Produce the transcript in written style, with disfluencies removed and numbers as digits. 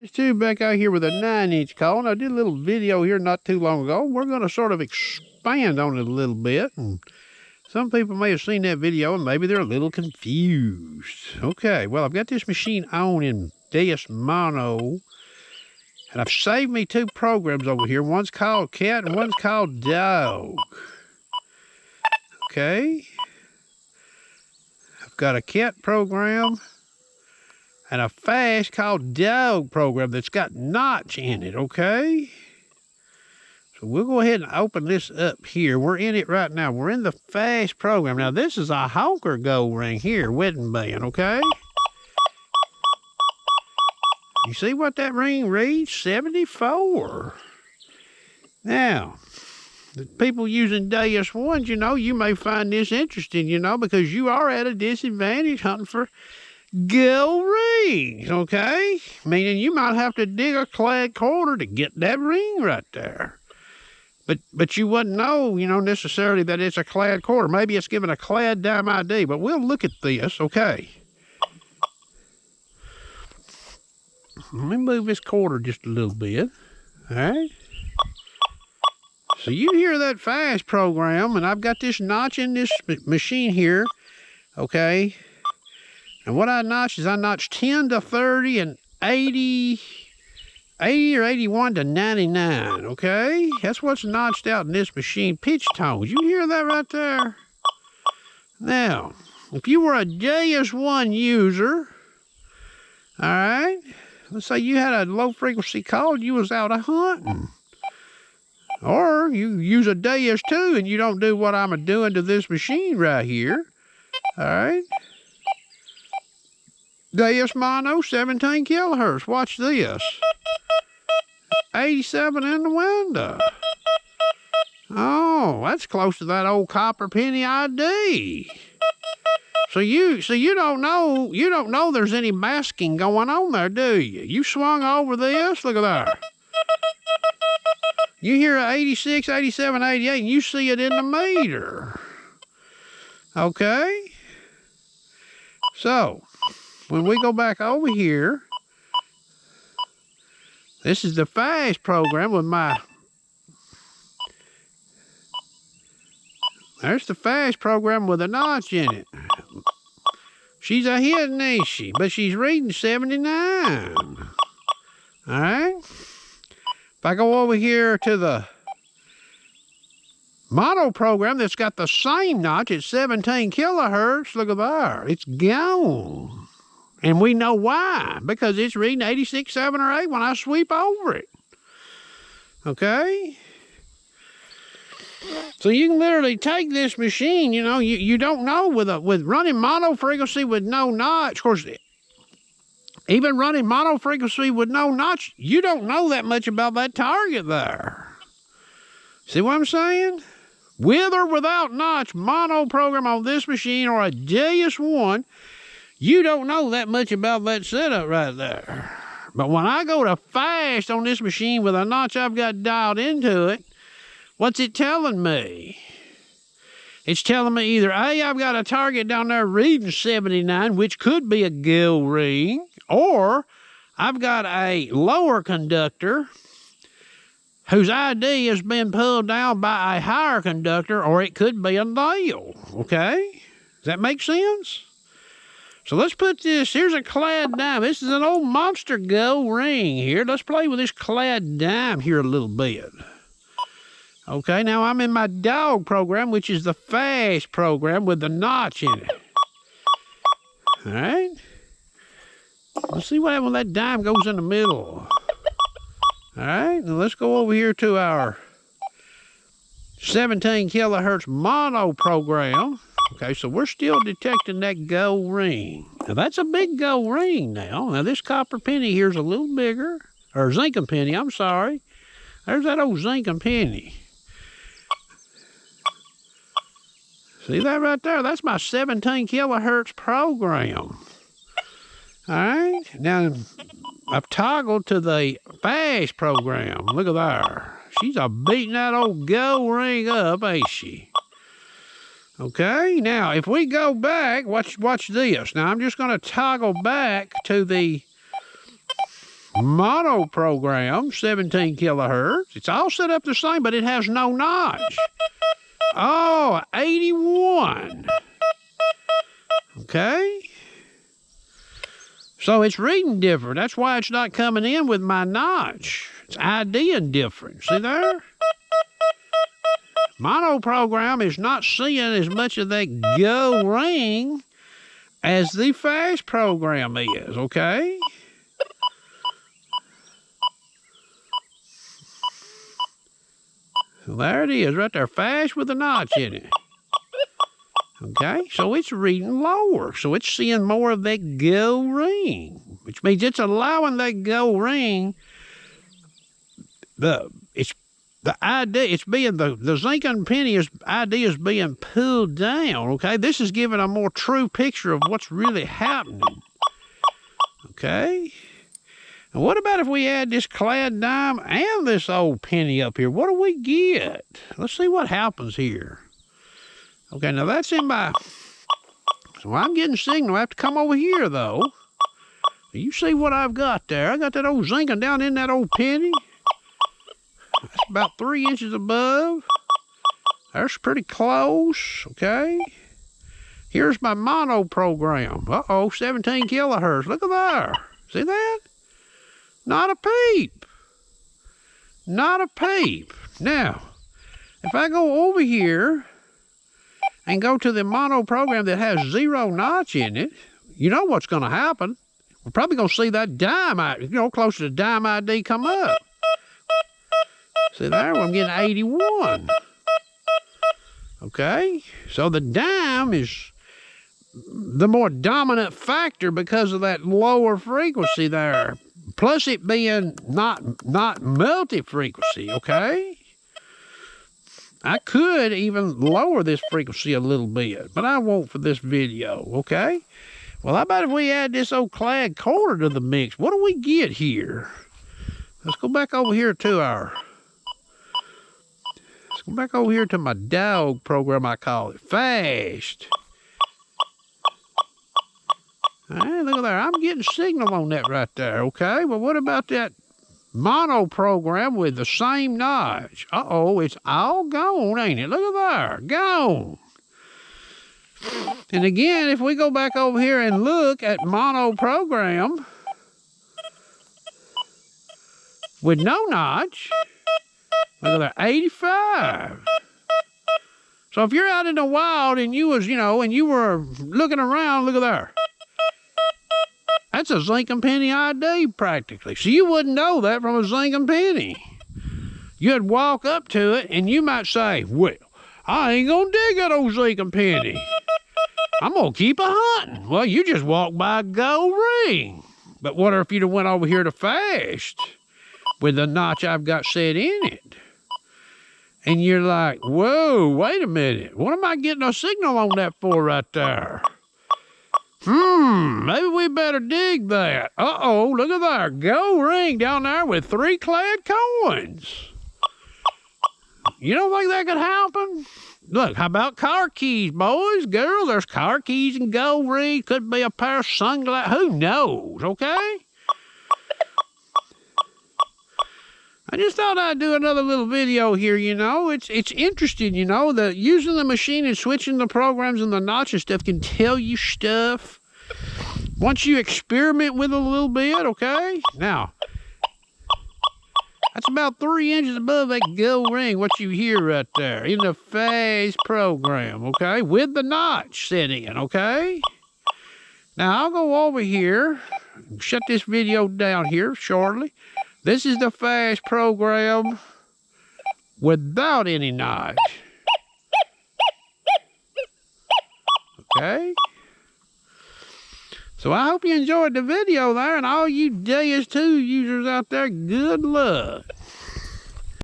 Stu back out here with a 9-inch call, and I did a little video here not too long ago. We're going to sort of expand on it a little bit, and some people may have seen that video, and maybe they're a little confused. Okay, well, I've got this machine on in Deus Mono, and I've saved me 2 programs over here. One's called Cat, and one's called Dog. Okay. I've got a Cat program and a fast called Dog program that's got notch in it, okay? So we'll go ahead and open this up here. We're in it right now. We're in the fast program. Now, this is a honker gold ring here, wedding band, okay? You see what that ring reads? 74. Now, the people using Deus ones, you may find this interesting, because you are at a disadvantage hunting for gold rings, okay? Meaning you might have to dig a clad quarter to get that ring right there. But you wouldn't know, necessarily that it's a clad quarter. Maybe it's given a clad dime ID, but we'll look at this, okay? Let me move this quarter just a little bit, all right? So you hear that fast program, and I've got this notch in this machine here, okay? And what I notch is I notch 10 to 30 and 80 or 81 to 99, okay? That's what's notched out in this machine. Pitch tones, you hear that right there? Now, if you were a JS1 user, all right, let's say you had a low frequency call, you was out hunting. Or you use a DS2 and you don't do what I'm doing to this machine right here, all right? Deus Mono, 17 kilohertz. Watch this. 87 in the window. Oh, that's close to that old copper penny ID. So you don't know there's any masking going on there, do you? You swung over this, look at that. You hear 86, 87, 88, and you see it in the meter. Okay? So, when we go back over here, this is the fast program with there's the fast program with a notch in it. She's a hidden, ain't she? But she's reading 79. All right? If I go over here to the mono program that's got the same notch at 17 kilohertz, look at there. It's gone. And we know why. Because it's reading 86, 7, or 8 when I sweep over it. Okay? So you can literally take this machine, you don't know with running mono frequency with no notch. Of course, even running mono frequency with no notch, you don't know that much about that target there. See what I'm saying? With or without notch, mono program on this machine or a JS1, you don't know that much about that setup right there. But when I go to fast on this machine with a notch I've got dialed into it, what's it telling me? It's telling me either A, I've got a target down there reading 79, which could be a gill ring, or I've got a lower conductor whose ID has been pulled down by a higher conductor, or it could be a nail, okay? Does that make sense? So let's put this, here's a clad dime. This is an old monster gold ring here. Let's play with this clad dime here a little bit. Okay, now I'm in my dog program, which is the fast program with the notch in it. All right? Let's see what happens when that dime goes in the middle. All right, now let's go over here to our 17 kilohertz mono program. Okay, so we're still detecting that gold ring. Now, that's a big gold ring now. Now, this copper penny here is a little bigger. Or zinc penny, I'm sorry. There's that old zinc penny. See that right there? That's my 17 kilohertz program. All right, now I've toggled to the fast program. Look at there. She's beating that old gold ring up, ain't she? Okay, now if we go back, watch this. Now I'm just going to toggle back to the mono program, 17 kilohertz. It's all set up the same, but it has no notch. Oh, 81. Okay. So it's reading different. That's why it's not coming in with my notch. It's IDing different. See there? Mono program is not seeing as much of that go ring as the fast program is, okay? So there it is, right there, fast with a notch in it. Okay, so it's reading lower, so it's seeing more of that go ring, which means it's allowing that go ring. The zinc and penny ID is being pulled down. Okay, this is giving a more true picture of what's really happening. Okay, and what about if we add this clad dime and this old penny up here? What do we get? Let's see what happens here. Okay, now that's in my, so I'm getting signal. I have to come over here, though. You see what I've got there? I got that old zinc and down in that old penny. That's about 3 inches above. That's pretty close, okay? Here's my mono program. Uh-oh, 17 kilohertz. Look at there. See that? Not a peep. Not a peep. Now, if I go over here and go to the mono program that has 0 notch in it, you know what's going to happen. We're probably going to see that dime, close to the dime ID come up. See there, I'm getting 81. Okay, so the dime is the more dominant factor because of that lower frequency there. Plus it being not multi-frequency, okay? I could even lower this frequency a little bit, but I won't for this video, okay? Well, how about if we add this old clad quarter to the mix? What do we get here? Let's go back over here to my dog program, I call it. Fast. All right, look at there. I'm getting signal on that right there, okay? Well, what about that mono program with the same notch? Uh-oh, it's all gone, ain't it? Look at there, gone. And again, if we go back over here and look at mono program with no notch, look at there, 85. So if you're out in the wild and you was, and you were looking around, look at there. That's a zinc and penny ID practically. So you wouldn't know that from a zinc and penny. You'd walk up to it and you might say, well, I ain't gonna dig that old zinc and penny. I'm gonna keep a hunting. Well, you just walked by a gold ring. But what if you'd went over here to fast with the notch I've got set in it? And you're like, whoa, wait a minute. What am I getting a signal on that for right there? Maybe we better dig that. Uh-oh, look at there. Gold ring down there with 3 clad coins. You don't think that could happen? Look, how about car keys, boys, girls? There's car keys and gold rings. Could be a pair of sunglasses. Who knows, okay? I just thought I'd do another little video here, It's interesting, that using the machine and switching the programs and the notch and stuff can tell you stuff once you experiment with it a little bit, okay? Now, that's about 3 inches above that gold ring, what you hear right there in the phase program, okay? With the notch set in, okay? Now, I'll go over here, shut this video down here shortly. This is the fast program without any notch. Okay? So I hope you enjoyed the video there, and all you Deus 2 users out there, good luck.